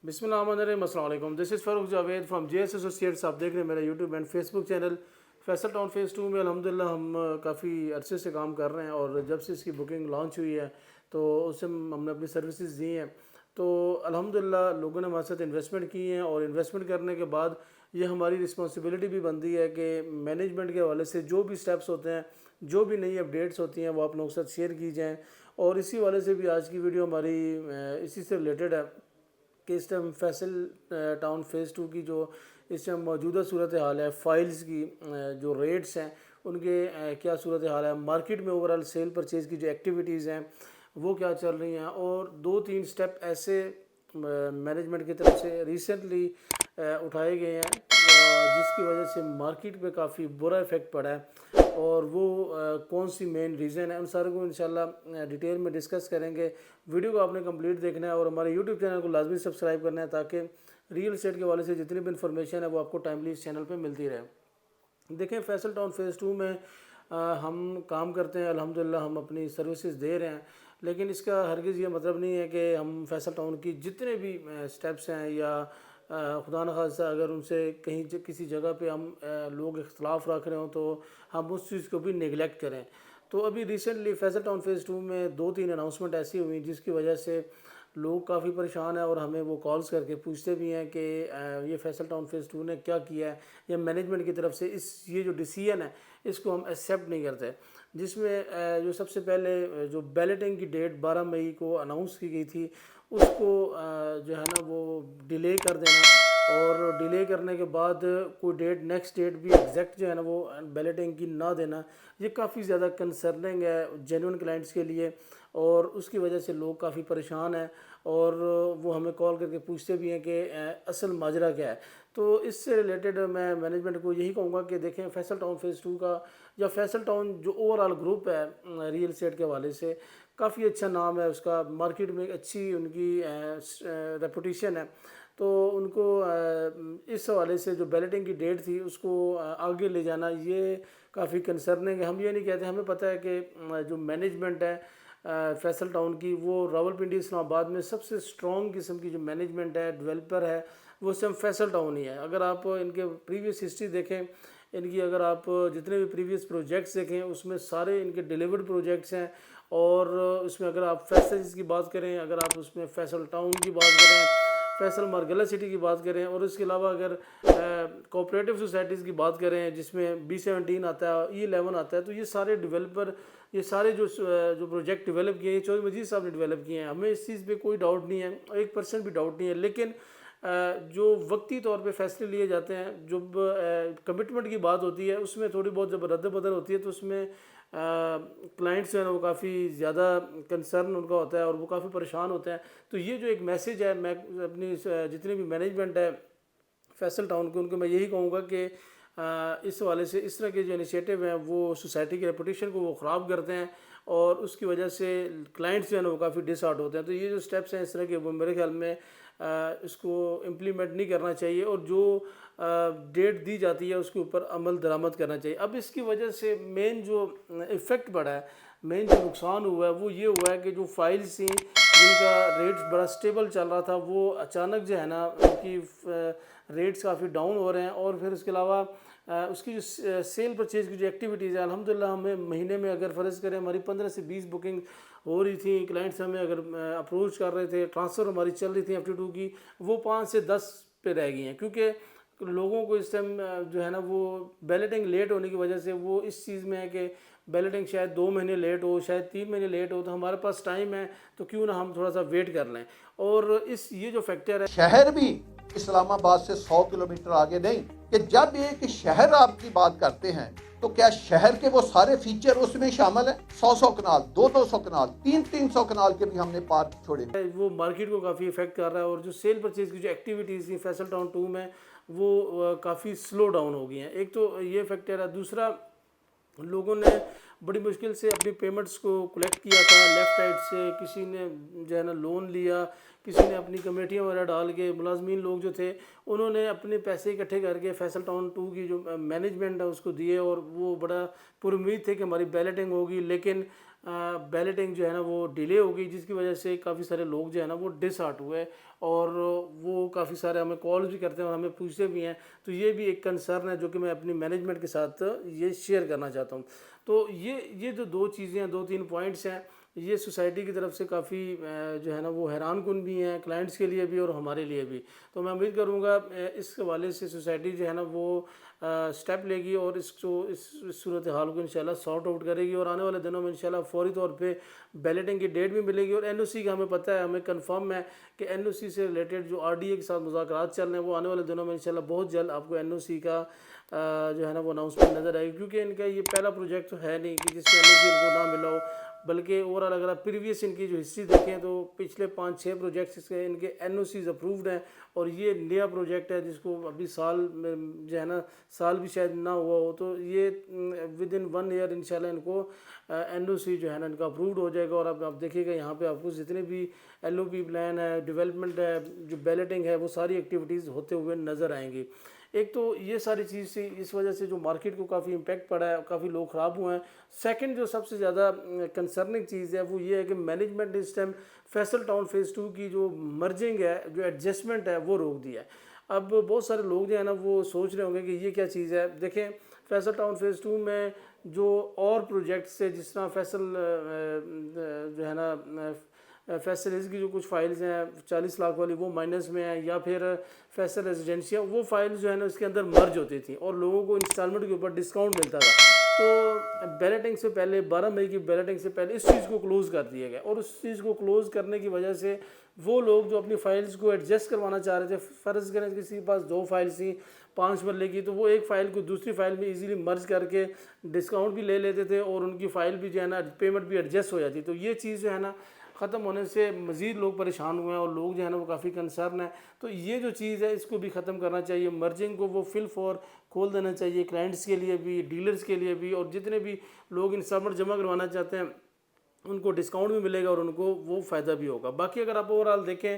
बिस्मिल्लाहिर्रहमानिर्रहीम, अस्सलाम वालेकुम। This is Farooq Javed from JS associates. आप देख रहे हैं मेरा YouTube and Facebook channel. Faisal town phase 2 में अल्हम्दुलिल्लाह हम काफ़ी अरसे से काम कर रहे हैं और जब से इसकी बुकिंग लॉन्च हुई है तो उससे हमने अपनी सर्विसेज दी हैं। तो अल्हम्दुलिल्लाह लोगों ने हमारे साथ इन्वेस्टमेंट की हैं और इन्वेस्टमेंट करने के बाद ये हमारी रिस्पॉन्सिबिलिटी भी बनती है कि मैनेजमेंट के हवाले से जो भी स्टेप्स होते हैं, जो भी नई अपडेट्स होती हैं वो आप लोगों के साथ शेयर की जाएँ। और इसी वाले से भी आज की वीडियो हमारी इसी से रिलेटेड है कि इस टाइम फैसल टाउन फ़ेज़ 2 की जो इस टाइम मौजूदा सूरत हाल है, फ़ाइल्स की जो रेट्स हैं उनके क्या सूरत हाल है, मार्केट में ओवरऑल सेल परचेज़ की जो एक्टिविटीज़ हैं वो क्या चल रही हैं। और 2-3 स्टेप ऐसे मैनेजमेंट की तरफ से रिसेंटली उठाए गए हैं जिसकी वजह से मार्केट पे काफ़ी बुरा इफ़ेक्ट पड़ा है। और वो कौन सी मेन रीज़न है उन सारों को इंशाल्लाह डिटेल में डिस्कस करेंगे। वीडियो को आपने कंप्लीट देखना है और हमारे यूट्यूब चैनल को लाजमी सब्सक्राइब करना है ताकि रियल एस्टेट के हवाले से जितनी भी इन्फॉर्मेशन है वो आपको टाइमली इस चैनल पे मिलती रहे। देखें, फैसल टाउन फ़ेज़ 2 में हम काम करते हैं, अल्हम्दुलिल्लाह हम अपनी सर्विसेज दे रहे हैं, लेकिन इसका हरगिज़ ये मतलब नहीं है कि हम फैसल टाउन की जितने भी स्टेप्स हैं या खुदा न खास्ता अगर उनसे कहीं किसी जगह पे हम लोग इख्तलाफ रख रहे हों तो हम उस चीज़ को भी नेगलेक्ट करें। तो अभी रिसेंटली फैसल टाउन फ़ेज़ 2 में 2-3 अनाउंसमेंट ऐसी हुई जिसकी वजह से लोग काफ़ी परेशान हैं और हमें वो कॉल्स करके पूछते भी हैं कि ये फैसल टाउन फ़ेज़ 2 ने क्या किया है या मैनेजमेंट की तरफ से ये जो डिसीजन है इसको हम एक्सेप्ट नहीं करते। जिसमें जो सबसे पहले जो बैलेटिंग की डेट 12 मई को अनाउंस की गई थी उसको जो है ना वो डिले कर देना और डिले करने के बाद कोई डेट नेक्स्ट डेट भी एग्जैक्ट जो है ना वो बैलेटिंग की ना देना, ये काफ़ी ज़्यादा कंसर्निंग है जेन्युइन क्लाइंट्स के लिए। और उसकी वजह से लोग काफ़ी परेशान हैं और वो हमें कॉल करके पूछते भी हैं कि असल माजरा क्या है। तो इससे रिलेटेड मैं मैनेजमेंट को यही कहूँगा कि देखें, फैसल टाउन फ़ेज़ 2 का या फैसल टाउन जो ओवरऑल ग्रुप है रियल एस्टेट के हवाले से काफ़ी अच्छा नाम है उसका, मार्केट में एक अच्छी उनकी रेपुटेशन है। तो उनको इस हवाले से जो बैलेटिंग की डेट थी उसको आगे ले जाना ये काफ़ी कंसर्निंग है। हम ये नहीं कहते, हमें पता है कि जो मैनेजमेंट है फैसल टाउन की वो रावलपिंडी इस्लामाबाद में सबसे स्ट्रॉन्ग किस्म की जो मैनेजमेंट है, डेवलपर है, वो सिर्फ फैसल टाउन ही है। अगर आप इनके प्रीवियस हिस्ट्री देखें, इनकी अगर आप जितने भी प्रीवियस प्रोजेक्ट्स देखें उसमें सारे इनके डिलीवर्ड प्रोजेक्ट्स हैं। और उसमें अगर आप फैसल्स की बात करें, अगर आप उसमें फैसल टाउन की बात करें, फैसल मार्गला सिटी की बात करें और इसके अलावा अगर कोऑपरेटिव सोसाइटीज़ की बात करें जिसमें B17 आता है, E11 आता है, तो ये सारे डेवलपर, ये सारे जो प्रोजेक्ट डेवलप किए हैं चौधरी मजीद साहब ने डेवलप किए हैं। हमें इस चीज़ पे कोई डाउट नहीं है, 1% भी डाउट नहीं है। लेकिन जो वक्ती तौर पे फैसले लिए जाते हैं, जब कमिटमेंट की बात होती है उसमें थोड़ी बहुत जब रद्द बदल होती है तो उसमें क्लाइंट्स जो है ना वो काफ़ी ज़्यादा कंसर्न उनका होता है और वो काफ़ी परेशान होते हैं। तो ये जो एक मैसेज है, मैं अपनी जितनी भी मैनेजमेंट है फैसल टाउन के उनको मैं यही कहूँगा कि इस हवाले से इस तरह के जो इनिशिएटिव हैं वो सोसाइटी की रेपुटेशन को वो ख़राब करते हैं और उसकी वजह से क्लाइंट्स जो है ना वो काफ़ी डिसहार्ट होते हैं। तो ये जो स्टेप्स हैं इस तरह के वो मेरे ख्याल में इसको इम्प्लीमेंट नहीं करना चाहिए और जो डेट दी जाती है उसके ऊपर अमल दरामद करना चाहिए। अब इसकी वजह से मेन जो इफ़ेक्ट पड़ा है, मेन जो नुकसान हुआ है वो ये हुआ है कि जो फाइल्स थी जिनका रेट्स बड़ा स्टेबल चल रहा था वो अचानक जो है ना उनकी रेट्स काफ़ी डाउन हो रहे हैं। और फिर उसके अलावा उसकी जो सेल परचेज़ की जो एक्टिविटीज़ है, अल्हम्दुलिल्लाह हमें महीने में अगर फ़र्ज़ करें हमारी 15 से 20 बुकिंग हो रही थी, क्लाइंट्स हमें अगर अप्रोच कर रहे थे, ट्रांसफ़र हमारी चल रही थी FT2 की, वो 5 से 10 पे रह गई हैं क्योंकि लोगों को इस टाइम जो है ना वो बैलेटिंग लेट होने की वजह से वो इस चीज़ में है कि बैलेटिंग शायद 2 महीने लेट हो, शायद 3 महीने लेट हो, तो हमारे पास टाइम है तो क्यों ना हम थोड़ा सा वेट कर लें। और ये जो फैक्टर है, शहर भी इस्लामाबाद से 100 किलोमीटर आगे नहीं, कि जब एक शहर आपकी बात करते हैं तो क्या शहर के वो सारे फीचर उसमें शामिल हैं? 100 कनाल, 200 कनाल, 300 कनाल के भी हमने पार्क छोड़े। वो मार्केट को काफ़ी इफेक्ट कर रहा है और जो सेल परचेज की जो एक्टिविटीज़ थी फैसल टाउन 2 में वो काफ़ी स्लो डाउन हो गई हैं। एक तो ये फैक्टर है, दूसरा लोगों ने बड़ी मुश्किल से अपनी पेमेंट्स को कलेक्ट किया था लेफ़्ट राइट से, किसी ने जो है ना लोन लिया, किसी ने अपनी कमेटियाँ वगैरह डाल के, मुलाजमीन लोग जो थे उन्होंने अपने पैसे इकट्ठे करके फैसल टाउन 2 की जो मैनेजमेंट है उसको दिए और वो बड़ा पुरुम्मीद थे कि हमारी बैलेटिंग होगी। लेकिन بیلٹنگ جو ہے نا وہ ڈیلے ہو گئی، جس کی وجہ سے کافی سارے لوگ جو ہے نا وہ ڈس ہارٹ ہوئے اور وہ کافی سارے ہمیں کالز بھی کرتے ہیں اور ہمیں پوچھتے بھی ہیں. تو یہ بھی ایک کنسرن ہے جو کہ میں اپنی مینجمنٹ کے ساتھ یہ شیئر کرنا چاہتا ہوں. تو یہ جو دو چیزیں ہیں، 2-3 پوائنٹس ہیں، یہ سوسائٹی کی طرف سے کافی جو ہے نا وہ حیران کن بھی ہیں، کلائنٹس کے لیے بھی اور ہمارے لیے بھی. تو میں امید کروں گا اس حوالے سے سوسائٹی جو ہے نا وہ سٹیپ لے گی اور اس صورتحال کو انشاءاللہ سارٹ آؤٹ کرے گی، اور آنے والے دنوں میں انشاءاللہ فوری طور پہ بیلٹنگ کی ڈیٹ بھی ملے گی. اور این او سی کا ہمیں پتہ ہے، ہمیں کنفرم ہے کہ این او سی سے ریلیٹڈ جو آر ڈی اے کے ساتھ مذاکرات چل رہے ہیں وہ آنے والے دنوں میں انشاءاللہ بہت جلد آپ کو این او سی کا جو ہے نا وہ اناؤنسمنٹ نظر آئے گی، کیونکہ ان کا یہ پہلا پروجیکٹ تو ہے نہیں کہ جس میں این او سی ان کو نہ ملا ہو، بلکہ اوورآل اگر آپ پریویس ان کی جو ہسٹری دیکھیں تو پچھلے 5-6 پروجیکٹس کے ان کے این او سیز اپرووڈ ہیں، اور یہ نیا پروجیکٹ ہے جس کو ابھی سال میں جو ہے نا سال بھی شاید نہ ہوا ہو. تو یہ ود ان 1 ایئر انشاءاللہ ان کو این او سی جو ہے نا ان کا اپرووڈ ہو جائے گا. اور اب آپ دیکھیے گا یہاں پہ آپ کو جتنے بھی ایل او پی پلان ہے، ڈیولپمنٹ ہے، جو بیلٹنگ ہے، وہ ساری ایکٹیویٹیز ہوتے ہوئے نظر آئیں گی. ایک تو یہ ساری چیز سے اس وجہ سے جو مارکیٹ کو کافی امپیکٹ پڑا ہے، کافی لوگ خراب ہوئے ہیں. سیکنڈ جو سب سے زیادہ کنسرننگ چیز ہے وہ یہ ہے کہ مینجمنٹ اس ٹائم فیصل ٹاؤن فیز 2 کی جو مرجنگ ہے، جو ایڈجسٹمنٹ ہے، وہ روک دیا ہے. اب بہت سارے لوگ جو ہے نا وہ سوچ رہے ہوں گے کہ یہ کیا چیز ہے. دیکھیں فیصل ٹاؤن فیز 2 میں جو اور پروجیکٹس ہے، جس طرح فیصل جو ہے نا فیصل ہلز کی جو کچھ فائلز ہیں 40 لاکھ والی وہ مائنس میں ہیں، یا پھر فیصل ریزیڈینشیا، وہ فائلز جو ہے نا اس کے اندر مرج ہوتی تھیں اور لوگوں کو انسٹالمنٹ کے اوپر ڈسکاؤنٹ ملتا تھا. تو بیلٹنگ سے پہلے 12 مئی کی بیلٹنگ سے پہلے اس چیز کو کلوز کر دیا گیا، اور اس چیز کو کلوز کرنے کی وجہ سے وہ لوگ جو اپنی فائلز کو ایڈجسٹ کروانا چاہ رہے تھے، فرض کریں کسی کے پاس 2 فائلز تھیں 5 مرلے کی، تو وہ ایک فائل کو دوسری فائل میں ایزیلی مرج کر کے ڈسکاؤنٹ بھی لے لیتے تھے اور ان کی فائل بھی جو ہے نا پیمنٹ بھی ایڈجسٹ ہو جاتی. تو یہ چیز جو ہے نا ختم ہونے سے مزید لوگ پریشان ہوئے ہیں اور لوگ جو ہے نا وہ کافی کنسرن ہیں. تو یہ جو چیز ہے اس کو بھی ختم کرنا چاہیے. مرجنگ کو وہ فل فور کھول دینا چاہیے، کلائنٹس کے لیے بھی، ڈیلرز کے لیے بھی، اور جتنے بھی لوگ انسٹالمنٹ جمع کروانا چاہتے ہیں ان کو ڈسکاؤنٹ بھی ملے گا اور ان کو وہ فائدہ بھی ہوگا. باقی اگر آپ اوورآل دیکھیں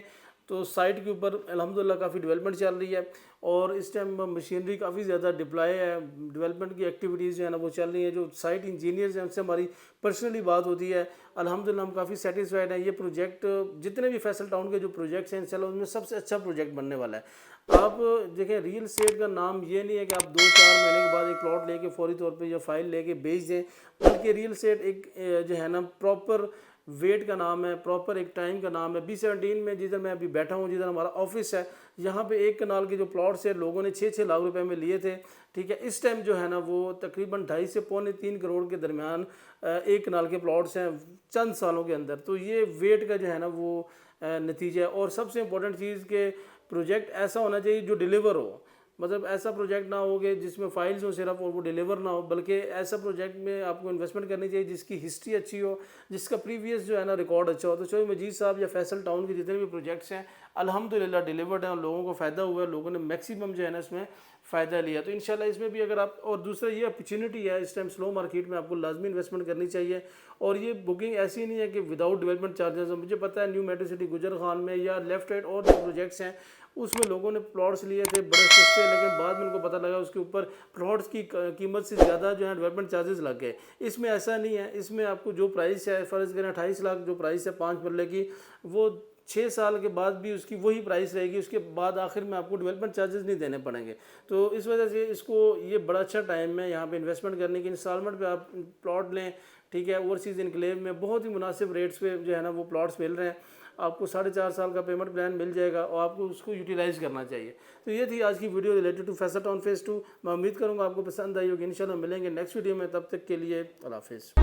تو سائٹ کے اوپر الحمدللہ کافی ڈیولپمنٹ چل رہی ہے، اور اس ٹائم مشینری کافی زیادہ ڈپلائی ہے. ڈیولپمنٹ کی ایکٹیویٹیز جو ہے نا وہ چل رہی ہیں. جو سائٹ انجینئرز ہیں ان سے ہماری پرسنلی بات ہوتی ہے، الحمدللہ ہم کافی سیٹسفائڈ ہیں. یہ پروجیکٹ جتنے بھی فیصل ٹاؤن کے جو پروجیکٹس ہیں انشاءاللہ ان میں سب سے اچھا پروجیکٹ بننے والا ہے. آپ دیکھیں ریئل اسٹیٹ کا نام یہ نہیں ہے کہ آپ 2-4 مہینے کے بعد ایک پلاٹ لے کے فوری طور پہ یا فائل لے کے بیچ دیں، بلکہ ریئل اسٹیٹ ایک جو ہے نا پراپر ویٹ کا نام ہے، پراپر ایک ٹائم کا نام ہے. B17 میں جدھر میں ابھی بیٹھا ہوں، جدھر ہمارا آفس ہے، یہاں پہ 1 کنال کے جو پلاٹس ہیں لوگوں نے 6-6 لاکھ روپے میں لیے تھے. ٹھیک ہے، اس ٹائم جو ہے نا وہ تقریباً 2.5 سے 3 کروڑ کے درمیان 1 کنال کے پلاٹس ہیں چند سالوں کے اندر. تو یہ ویٹ کا جو ہے نا وہ نتیجہ ہے. اور سب سے امپورٹنٹ چیز کہ پروجیکٹ ایسا ہونا چاہیے جو ڈیلیور ہو. مطلب ایسا پروجیکٹ نہ ہو کہ جس میں فائلز ہوں صرف اور وہ ڈیلیور نہ ہو، بلکہ ایسا پروجیکٹ میں آپ کو انویسٹمنٹ کرنی چاہیے جس کی ہسٹری اچھی ہو، جس کا پریویس جو ہے نا ریکارڈ اچھا ہو. تو شویب مجید صاحب یا فیصل ٹاؤن کے جتنے بھی پروجیکٹس ہیں الحمدللہ ڈیلیورڈ ہیں اور لوگوں کو فائدہ ہوا ہے، لوگوں نے میکسیمم جو ہے نا اس میں فائدہ لیا. تو انشاءاللہ اس میں بھی اگر آپ، اور دوسرا یہ اپرچونٹی ہے اس ٹائم سلو مارکیٹ میں، آپ کو لازمی انویسٹمنٹ کرنی چاہیے. اور یہ بکنگ ایسی نہیں ہے کہ وداؤٹ ڈیولپمنٹ چارجز. مجھے پتہ ہے نیو میٹرو سٹی گجر خان میں یا لیفٹ رائٹ اور جو پروجیکٹس ہیں اس میں لوگوں نے پلاٹس لیے تھے بڑے سستے، لیکن بعد میں ان کو پتہ لگا اس کے اوپر پلاٹس کی قیمت سے زیادہ جو ہے ڈیولپمنٹ چارجز لگ گئے. اس میں ایسا نہیں ہے. اس میں آپ کو جو پرائس ہے، فرض کریں 28 لاکھ جو پرائس ہے 5 مرلے کی، وہ 6 سال کے بعد بھی اس کی وہی پرائس رہے گی. اس کے بعد آخر میں آپ کو ڈیولپمنٹ چارجز نہیں دینے پڑیں گے. تو اس وجہ سے اس کو یہ بڑا اچھا ٹائم ہے یہاں پہ انویسٹمنٹ کرنے کی. انسٹالمنٹ پہ آپ پلاٹ لیں، ٹھیک ہے، اوورسیز انکلیو میں بہت ہی مناسب ریٹس پہ جو ہے نا وہ پلاٹس مل رہے ہیں. آپ کو 4.5 سال کا پیمنٹ پلان مل جائے گا اور آپ کو اس کو یوٹیلائز کرنا چاہیے. تو یہ تھی آج کی video related to Faisal town phase 2. میں امید کروں گا آپ کو پسند آئی ہوگی. انشاءاللہ ملیں گے نیکسٹ ویڈیو میں، تب تک کے لیے اللہ حافظ.